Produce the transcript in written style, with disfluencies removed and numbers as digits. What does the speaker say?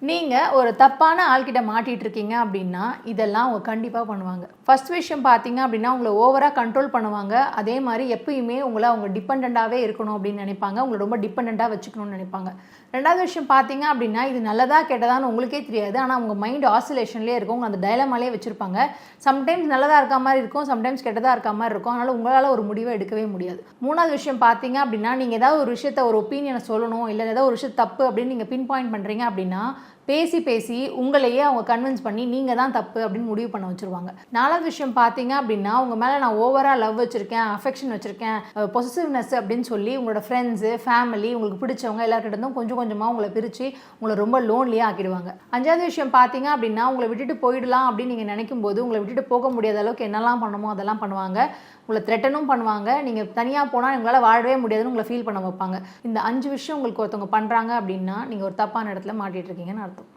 நீங்க ஒரு தப்பான ஆள்கிட்ட மாட்டிட்டு இருக்கீங்க அப்படின்னா இதெல்லாம் அவங்க கண்டிப்பா பண்ணுவாங்க. ஃபர்ஸ்ட் விஷயம் பார்த்தீங்க அப்படின்னா உங்களை ஓவரா கண்ட்ரோல் பண்ணுவாங்க. அதே மாதிரி எப்பயுமே உங்களை அவங்க டிபெண்டண்டாவே இருக்கணும் அப்படின்னு நினைப்பாங்க. உங்களை ரொம்ப டிபெண்டண்டா வச்சுக்கணும்னு நினைப்பாங்க. ரெண்டாவது விஷயம் பார்த்தீங்க அப்படின்னா இது நல்லதா கெட்டதான்னு உங்களுக்கே தெரியாது. ஆனால் உங்க மைண்ட் ஆசிலேஷன்லேயே இருக்கும். உங்க அந்த டயலமாலே வச்சிருப்பாங்க. சம்டைம்ஸ் நல்லதா இருக்க மாதிரி இருக்கும், சம்டைம்ஸ் கெட்டதா இருக்க மாதிரி இருக்கும். அதனால உங்களால ஒரு முடிவை எடுக்கவே முடியாது. மூணாவது விஷயம் பார்த்தீங்க அப்படின்னா நீங்க ஏதாவது ஒரு விஷயத்த ஒரு ஒப்பீனியனை சொல்லணும், இல்லை ஏதாவது ஒரு விஷயம் தப்பு அப்படின்னு நீங்க பின் பாயிண்ட் பண்றீங்க அப்படின்னா பேசி பேசி உங்களையே அவங்க கன்வின்ஸ் பண்ணி நீங்கள் தான் தப்பு அப்படின்னு முடிவு பண்ண வச்சுருவாங்க. நாலாவது விஷயம் பார்த்தீங்க அப்படின்னா உங்கள் மேலே நான் ஓவராக லவ் வச்சுருக்கேன், அஃபெக்ஷன் வச்சுருக்கேன், பொசிசிவ்னஸ் அப்படின்னு சொல்லி உங்களோட ஃப்ரெண்ட்ஸு, ஃபேமிலி, உங்களுக்கு பிடிச்சவங்க எல்லாருக்கிட்டும் கொஞ்சம் கொஞ்சமாக உங்களை பிரித்து உங்களை ரொம்ப லோன்லியாக ஆக்கிடுவாங்க. அஞ்சாவது விஷயம் பார்த்தீங்க அப்படின்னா உங்களை விட்டுட்டு போயிடலாம் அப்படின்னு நீங்கள் நினைக்கும் போது உங்களை விட்டுட்டு போக முடியாத அளவுக்கு என்னெல்லாம் பண்ணணுமோ அதெல்லாம் பண்ணுவாங்க. உங்களை த்ரெட்டனும் பண்ணுவாங்க. நீங்கள் தனியாக போனால் உங்களால் வாழவே முடியாதுன்னு உங்களை ஃபீல் பண்ண வைப்பாங்க. இந்த 5 விஷயம் உங்களுக்கு ஒருத்தவங்க பண்ணுறாங்க அப்படின்னா நீங்கள் ஒரு தப்பான இடத்துல மாட்டிகிட்டு இருக்கீங்கன்னு அர்த்தம்.